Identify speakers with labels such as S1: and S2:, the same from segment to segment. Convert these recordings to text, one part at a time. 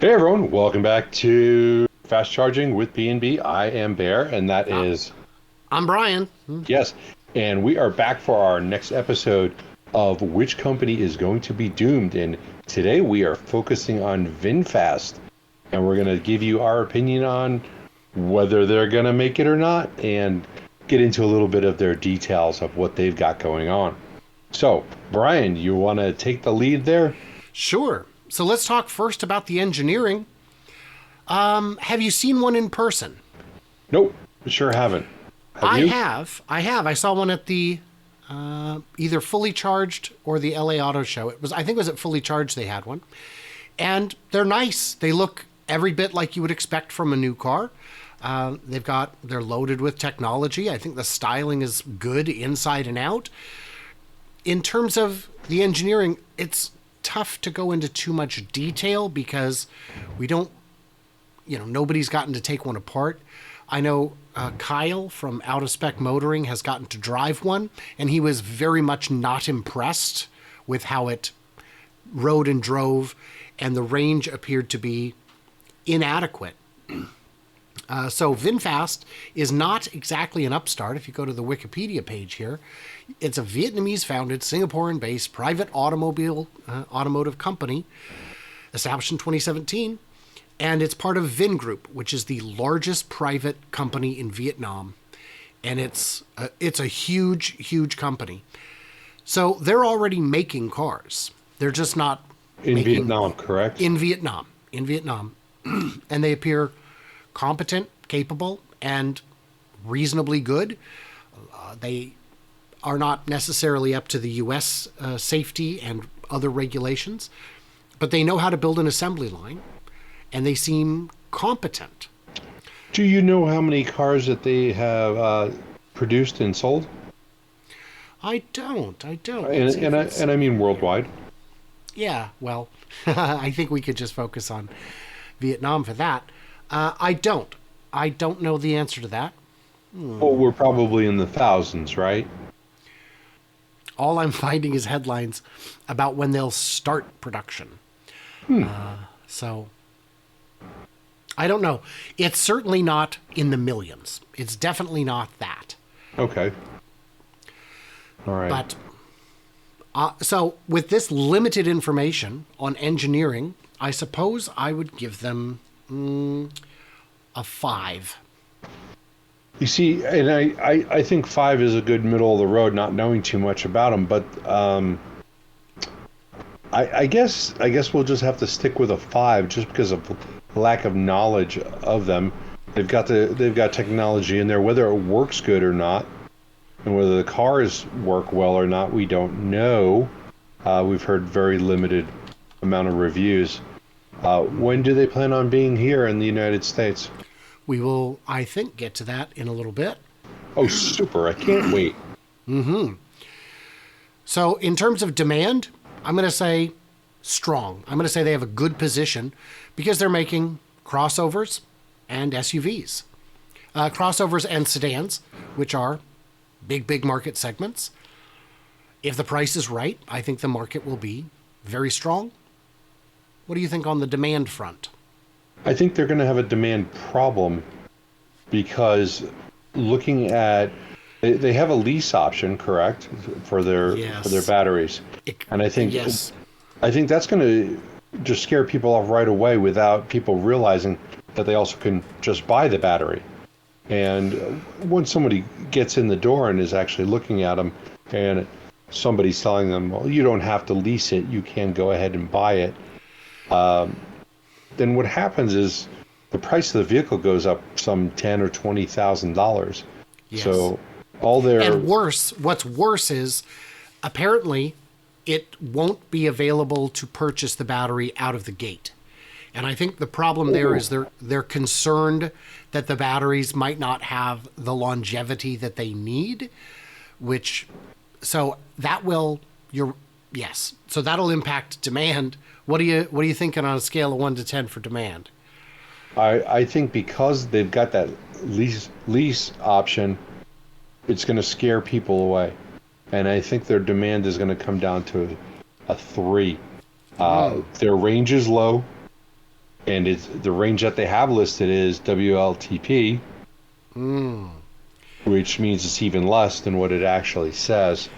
S1: Hey everyone, welcome back to Fast Charging with B&B. I am Bear, and that
S2: Uh,
S1: is
S2: I'm Brian.
S1: yes. And we are back for our next episode of which company is going to be doomed. And today we are focusing on Vinfast, and we're going to give you our opinion on whether they're going to make it or not, and get into a little bit of their details of what they've got going on. So, Brian, you want to take the lead there?
S2: Sure. So let's talk first about the engineering. Have you seen one in person?
S1: Nope, sure haven't. Have
S2: I
S1: you?
S2: have. I have. I saw one at the either Fully Charged or the LA Auto Show. I think it was at Fully Charged they had one. And they're nice. They look every bit like you would expect from a new car. They're loaded with technology. I think the styling is good inside and out. In terms of the engineering, it's tough to go into too much detail because we don't, nobody's gotten to take one apart. I know Kyle from Out of Spec Motoring has gotten to drive one, and he was very much not impressed with how it rode and drove, and the range appeared to be inadequate. So Vinfast is not exactly an upstart. If you go to the Wikipedia page here, it's a Vietnamese-founded, Singaporean-based private automotive company established in 2017, and it's part of Vingroup, which is the largest private company in Vietnam, and it's a huge company. So they're already making cars. They're just not
S1: In
S2: making
S1: Vietnam, correct?
S2: in Vietnam, and they appear competent, capable, and reasonably good. They are not necessarily up to the U.S. Safety and other regulations, but they know how to build an assembly line, and they seem competent.
S1: Do you know how many cars that they have produced and sold?
S2: I don't.
S1: And
S2: Let's see
S1: and
S2: if
S1: I
S2: it's.
S1: and I mean worldwide.
S2: Yeah, well, I think we could just focus on Vietnam for that. I don't. I don't know the answer to that.
S1: Well, we're probably in the thousands, right?
S2: All I'm finding is headlines about when they'll start production. So I don't know. It's certainly not in the millions. It's definitely not that.
S1: Okay. All right.
S2: But so with this limited information on engineering, I suppose I would give them a 5.
S1: You see, and I think 5 is a good middle of the road, not knowing too much about them. But I guess we'll just have to stick with a 5, just because of lack of knowledge of them. They've got technology in there, whether it works good or not, and whether the cars work well or not, we don't know. We've heard very limited amount of reviews. When do they plan on being here in the United States?
S2: We will, I think, get to that in a little bit.
S1: Oh, super. I can't wait.
S2: So in terms of demand, I'm going to say strong. I'm going to say they have a good position because they're making crossovers and SUVs. Crossovers and sedans, which are big market segments. If the price is right, I think the market will be very strong. What do you think on the demand front?
S1: I think they're going to have a demand problem because looking at they have a lease option, correct, for their
S2: Yes.
S1: batteries, and
S2: Yes.
S1: I think that's going to just scare people off right away without people realizing that they also can just buy the battery. And once somebody gets in the door and is actually looking at them, and somebody's telling them, well, you don't have to lease it, you can go ahead and buy it, then what happens is the price of the vehicle goes up some $10,000 or $20,000.
S2: Yes.
S1: So all their
S2: And what's worse is apparently it won't be available to purchase the battery out of the gate. And I think the problem there is they're concerned that the batteries might not have the longevity that they need, which so that will your yes. So that'll impact demand. What are you thinking on a scale of 1 to 10 for demand?
S1: I think because they've got that lease option, it's going to scare people away, and I think their demand is going to come down to a 3. Their range is low. and it's the range that they have listed is WLTP, which means it's even less than what it actually says.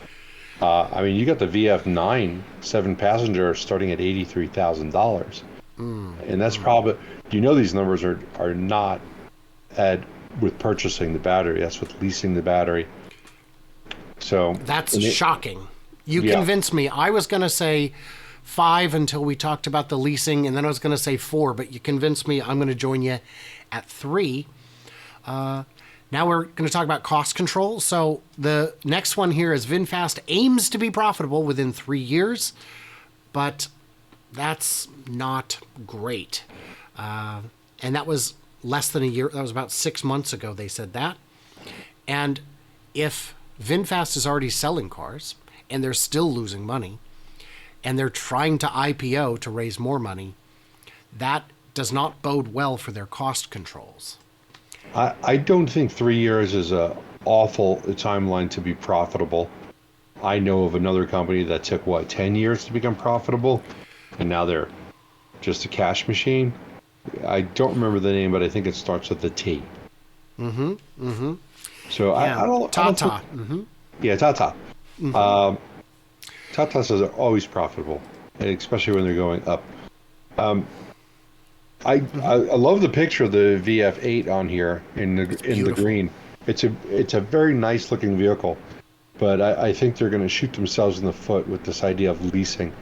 S1: I mean, you got the VF9 7-passenger starting at $83,000, and that's probably, these numbers are not at with purchasing the battery. That's with leasing the battery. So
S2: That's shocking. You
S1: Yeah.
S2: convinced me. I was going to say 5 until we talked about the leasing, and then I was going to say 4, but you convinced me. I'm going to join you at 3. Now we're going to talk about cost control. So the next one here is VinFast aims to be profitable within 3 years, but that's not great. And that was less than a year. That was about 6 months ago they said that. And if VinFast is already selling cars and they're still losing money and they're trying to IPO to raise more money, that does not bode well for their cost controls.
S1: I don't think 3 years is a awful timeline to be profitable. I know of another company that took 10 years to become profitable, and now they're just a cash machine. I don't remember the name, but I think it starts with a T. So
S2: Yeah.
S1: I don't.
S2: Tata.
S1: Yeah, Tata. Tatas are always profitable, and especially when they're going up. I love the picture of the VF8 on here in the
S2: beautiful.
S1: green. It's a very nice looking vehicle, but I think they're going to shoot themselves in the foot with this idea of leasing.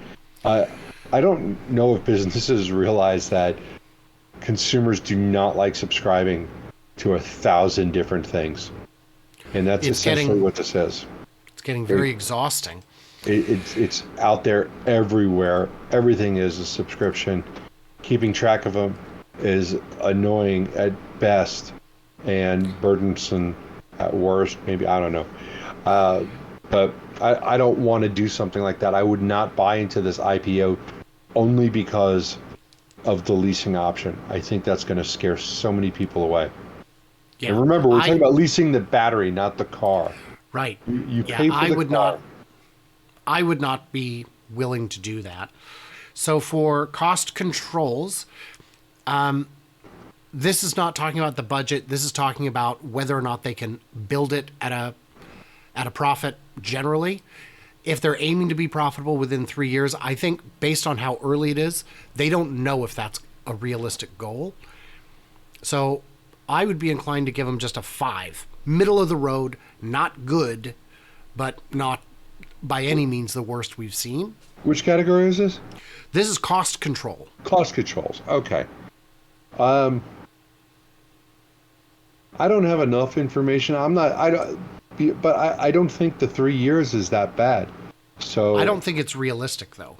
S1: I don't know if businesses realize that consumers do not like subscribing to 1,000 different things, and that's essentially what this is.
S2: It's getting very exhausting.
S1: It's out there everywhere. Everything is a subscription. Keeping track of them is annoying at best and burdensome at worst. Maybe, I don't know. But I don't want to do something like that. I would not buy into this IPO only because of the leasing option. I think that's going to scare so many people away.
S2: Yeah.
S1: And remember, we're talking about leasing the battery, not the car.
S2: Right.
S1: You pay for the car.
S2: I would not be willing to do that. So for cost controls, this is not talking about the budget. This is talking about whether or not they can build it at a profit generally. If they're aiming to be profitable within 3 years, I think based on how early it is, they don't know if that's a realistic goal. So I would be inclined to give them just a 5. Middle of the road, not good, but not by any means the worst we've seen.
S1: Which category is this?
S2: This is cost control.
S1: Cost controls. Okay. I don't have enough information. I don't think the 3 years is that bad. So
S2: I don't think it's realistic though.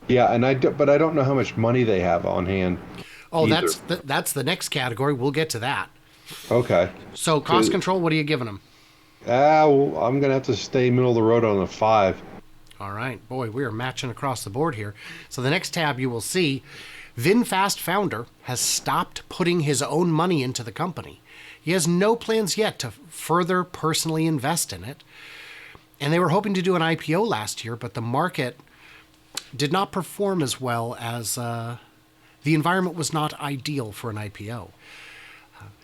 S1: Yeah, but I don't know how much money they have on hand.
S2: Oh,
S1: either.
S2: that's the next category. We'll get to that.
S1: Okay.
S2: So cost control, what are you giving them?
S1: Well, I'm gonna have to stay middle of the road on a 5.
S2: All right. Boy, we are matching across the board here. So the next tab you will see, VinFast founder has stopped putting his own money into the company. He has no plans yet to further personally invest in it. And they were hoping to do an IPO last year, but the market did not perform as well as the environment was not ideal for an IPO.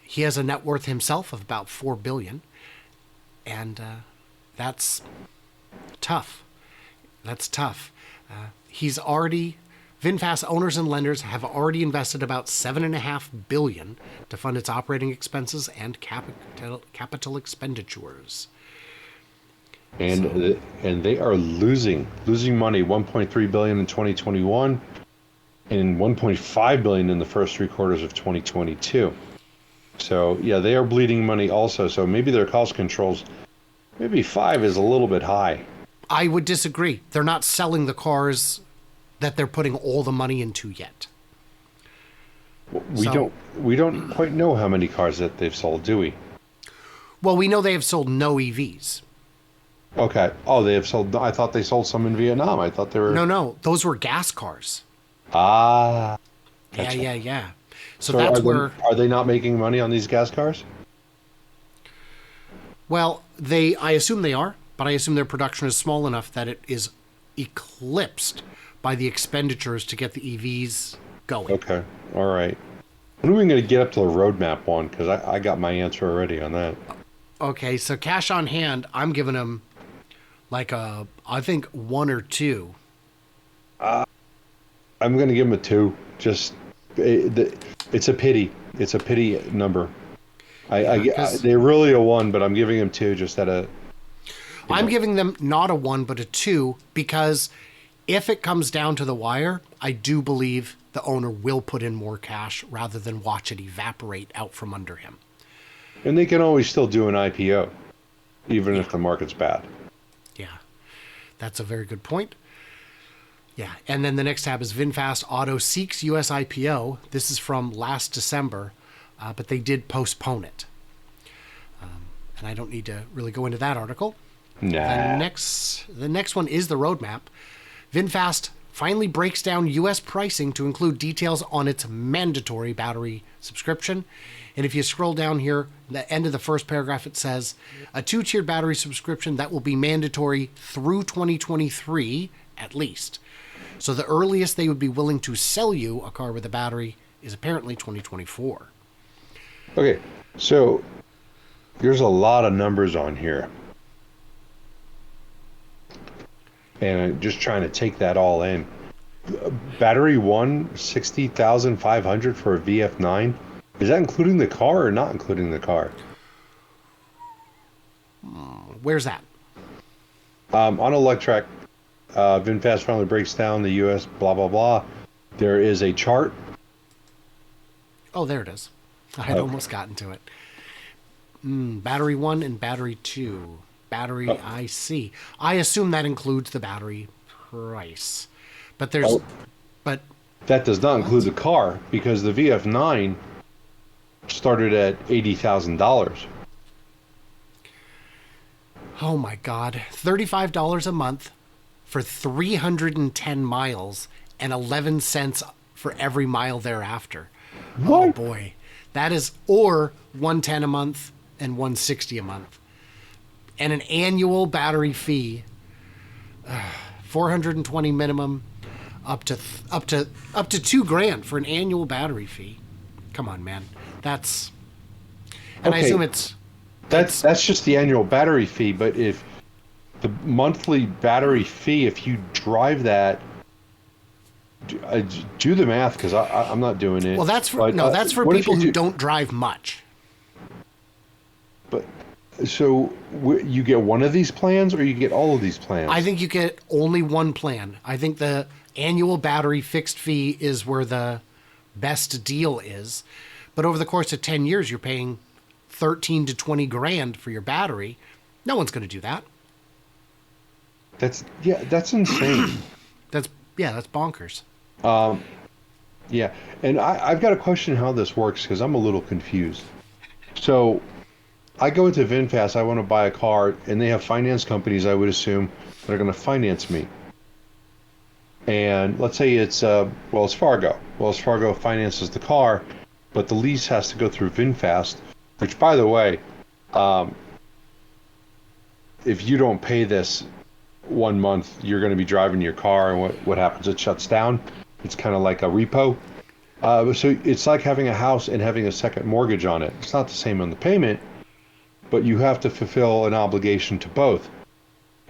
S2: He has a net worth himself of about $4 billion, and that's tough. That's tough. VinFast owners and lenders have already invested about $7.5 billion to fund its operating expenses and capital expenditures.
S1: And they are losing money, $1.3 billion in 2021 and $1.5 billion in the first 3 quarters of 2022. So yeah, they are bleeding money also. So maybe their cost controls, maybe 5 is a little bit high.
S2: I would disagree. They're not selling the cars that they're putting all the money into yet.
S1: We don't quite know how many cars that they've sold, do we?
S2: Well, we know they have sold no EVs.
S1: Okay. Oh, they have sold. I thought they sold some in Vietnam. I thought they were.
S2: No. Those were gas cars.
S1: Ah.
S2: Gotcha. Yeah. So
S1: that's
S2: where.
S1: Are they not making money on these gas cars?
S2: Well, I assume they are, but I assume their production is small enough that it is eclipsed by the expenditures to get the EVs going.
S1: Okay. All right. When are we going to get up to the roadmap one? Because I got my answer already on that.
S2: Okay, so cash on hand, I'm giving them like I think 1 or 2.
S1: I'm going to give them a 2. Just it's a pity. It's a pity number.
S2: Yeah, because
S1: They're really a 1, but I'm giving them 2 just at a.
S2: I'm giving them not a 1 but a 2 because if it comes down to the wire, I do believe the owner will put in more cash rather than watch it evaporate out from under him.
S1: And they can always still do an IPO, even
S2: Yeah.
S1: if the market's bad.
S2: Yeah, that's a very good point. Yeah, and then the next tab is VinFast Auto seeks U.S. IPO. This is from last December, but they did postpone it. And I don't need to really go into that article.
S1: Nah.
S2: The next one is the roadmap. VinFast finally breaks down U.S. pricing to include details on its mandatory battery subscription. And if you scroll down here, the end of the first paragraph, it says a 2-tiered battery subscription that will be mandatory through 2023 at least. So the earliest they would be willing to sell you a car with a battery is apparently 2024.
S1: Okay, so there's a lot of numbers on here. And I'm just trying to take that all in. Battery 1, 60,500 for a VF9. Is that including the car or not including the car?
S2: Where's that?
S1: On Electrek, VinFast finally breaks down the US, blah, blah, blah. There is a chart.
S2: Oh, there it is. I had almost gotten to it. Battery 1 and battery 2. Battery IC. I assume that includes the battery price. But there's... But
S1: That does not include the car because the VF9 started at $80,000.
S2: oh my God. $35 a month for 310 miles and 11 cents for every mile thereafter. Oh
S1: What?
S2: boy. That is, or 110 a month and 160 a month. And an annual battery fee, 420 minimum, up to $2,000 for an annual battery fee. Come on, man. That's, and I
S1: Okay.
S2: assume it's
S1: That's just the annual battery fee, but if the monthly battery fee, if you drive that, do the math because I'm not doing it.
S2: well, that's for
S1: But,
S2: no, that's for
S1: what if
S2: people
S1: you
S2: who don't drive much.
S1: But so you get one of these plans, or you get all of these plans?
S2: I think you get only one plan. I think the annual battery fixed fee is where the best deal is. But over the course of 10 years, you're paying 13 to 20 grand for your battery. No one's going to do that.
S1: That's insane.
S2: That's bonkers.
S1: Yeah, and I've got a question how this works because I'm a little confused. So I go into VinFast, I want to buy a car, and they have finance companies, I would assume, that are going to finance me. And let's say it's Wells Fargo. Wells Fargo finances the car, but the lease has to go through VinFast, which, by the way, if you don't pay this 1 month, you're going to be driving your car, and what happens? It shuts down. It's kind of like a repo. So it's like having a house and having a second mortgage on it. It's not the same on the payment, but you have to fulfill an obligation to both.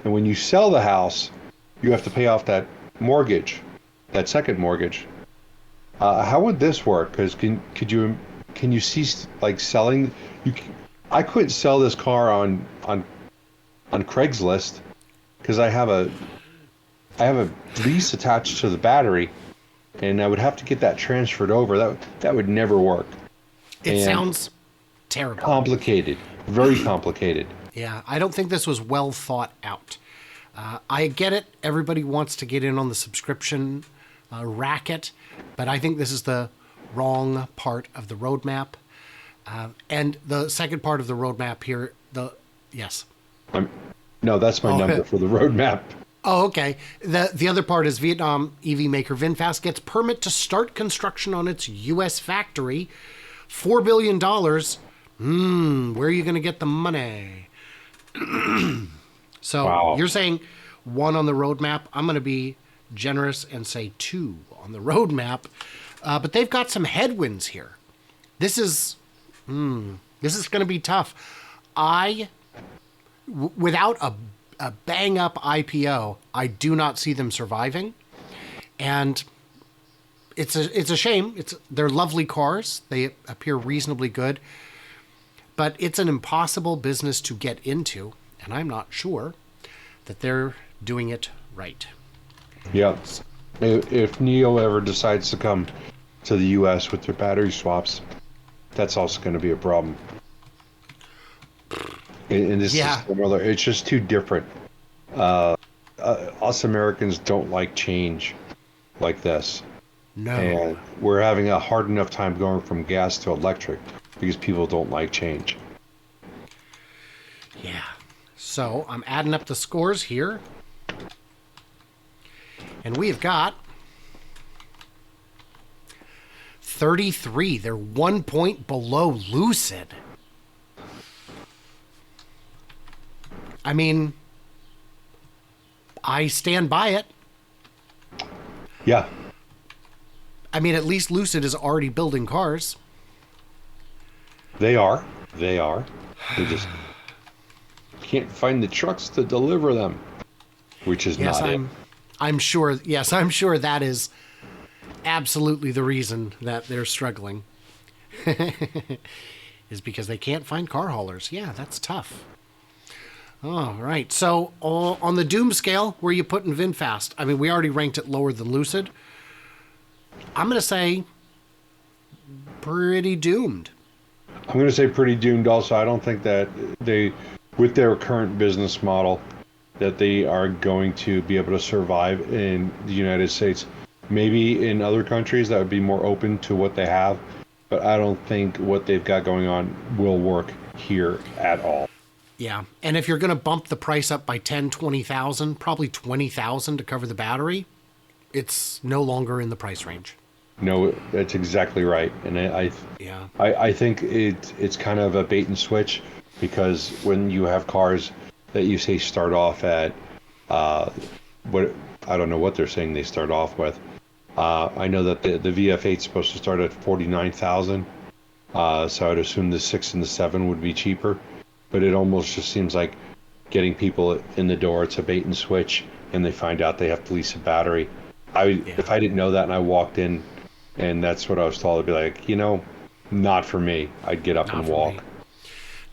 S1: And when you sell the house, you have to pay off that mortgage, that second mortgage. How would this work? Because can you see like selling? I couldn't sell this car on Craigslist because I have a lease attached to the battery, and I would have to get that transferred over. That would never work.
S2: It sounds terrible.
S1: Complicated, very complicated.
S2: Yeah, I don't think this was well thought out. I get it. Everybody wants to get in on the subscription racket, but I think this is the wrong part of the roadmap. And the second part of the roadmap here, yes.
S1: No, that's my number for the roadmap.
S2: Oh, okay. The other part is Vietnam EV maker VinFast gets permit to start construction on its U.S. factory. $4 billion. Where are you going to get the money? So
S1: Wow.
S2: You're saying 1 on the roadmap. I'm going to be generous and say 2 on the roadmap. but they've got some headwinds here. This is going to be tough. Without a bang up IPO, I do not see them surviving, and it's a shame. They're lovely cars. They appear reasonably good, but it's an impossible business to get into, and I'm not sure that they're doing it right.
S1: Yeah. If NIO ever decides to come to the U.S. with their battery swaps, that's also going to be a problem. And this is another. It's just too different. Us Americans don't like change like this.
S2: No.
S1: And we're having a hard enough time going from gas to electric because people don't like change.
S2: Yeah. So I'm adding up the scores here. And we've got 33. They're 1 point below Lucid. I mean, I stand by it.
S1: Yeah.
S2: I mean, at least Lucid is already building cars.
S1: They are. They just can't find the trucks to deliver them, which is not it.
S2: I'm sure that is absolutely the reason that they're struggling. Is because they can't find car haulers. Yeah, that's tough. All right. So on the doom scale, where are you putting VinFast? I mean, we already ranked it lower than Lucid. I'm going to say pretty doomed.
S1: I'm going to say pretty doomed also. I don't think that they, with their current business model, that they are going to be able to survive in the United States. Maybe in other countries that would be more open to what they have, but I don't think what they've got going on will work here at all.
S2: Yeah, and if you're going to bump the price up by 10, 20,000, probably 20,000 to cover the battery, it's no longer in the price range.
S1: No, that's exactly right. And I think it's kind of a bait and switch, because when you have cars that you say start off at, what I don't know what they're saying they start off with. I know that the VF8 is supposed to start at 49,000. So I'd assume the 6 and the 7 would be cheaper. But it almost just seems like getting people in the door. It's a bait and switch, and they find out they have to lease a battery. If I didn't know that and I walked in and that's what I was told, I'd be like, not for me. I'd get up and walk.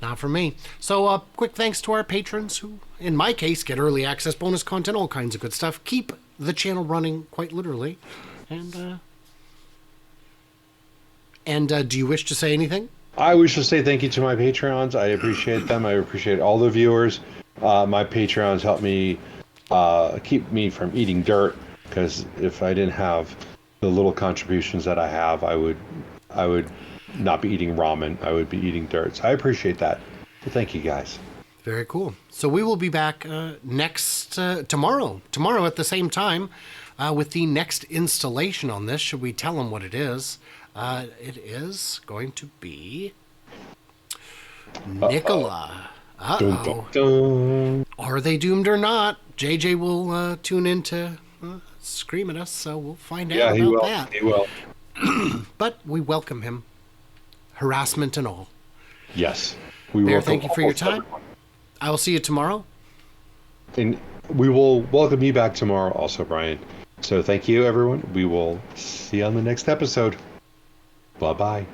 S2: Not for me. So quick thanks to our patrons who, in my case, get early access, bonus content, all kinds of good stuff. Keep the channel running, quite literally. And do you wish to say anything?
S1: I wish to say thank you to my Patreons. I appreciate them. I appreciate all the viewers. My Patreons help me keep me from eating dirt, because if I didn't have the little contributions that I have, I would not be eating ramen. I would be eating dirt. So I appreciate that. So thank you, guys.
S2: Very cool. So we will be back tomorrow at the same time with the next installation on this. Should we tell them what it is? It is going to be Nikola. Uh-oh. Dun, dun, dun. Are they doomed or not? JJ will tune in to scream at us, so we'll find out about that.
S1: He will.
S2: But we welcome him. Harassment and all.
S1: Yes.
S2: Bear, thank you for your time. Everyone. I will see you tomorrow.
S1: And we will welcome you back tomorrow also, Brian. So thank you, everyone. We will see you on the next episode. Bye-bye.